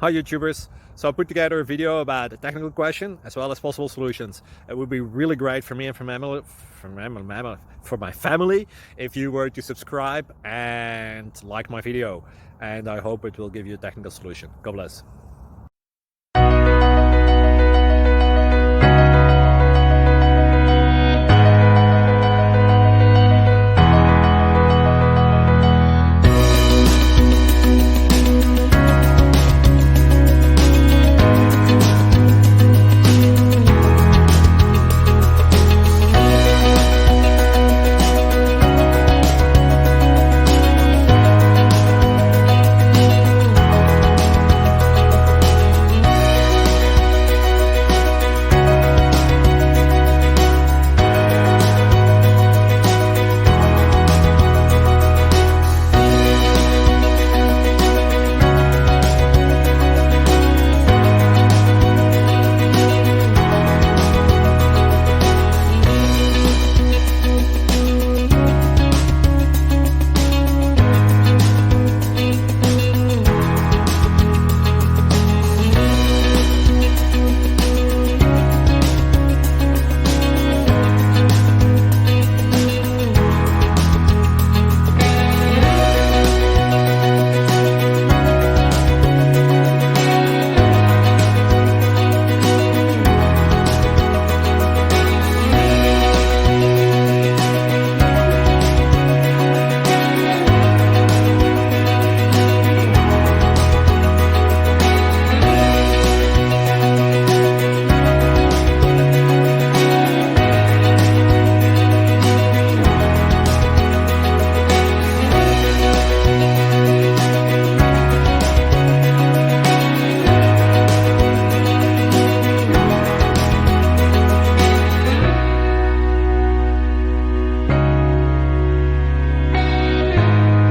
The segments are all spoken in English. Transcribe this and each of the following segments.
Hi YouTubers! So I put together a video about a technical question as well as possible solutions. It would be really great for me and for my family if you were to subscribe and like my video, and I hope it will give you a technical solution. God bless.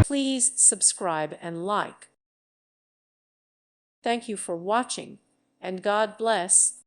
Please subscribe and like. Thank you for watching, and God bless.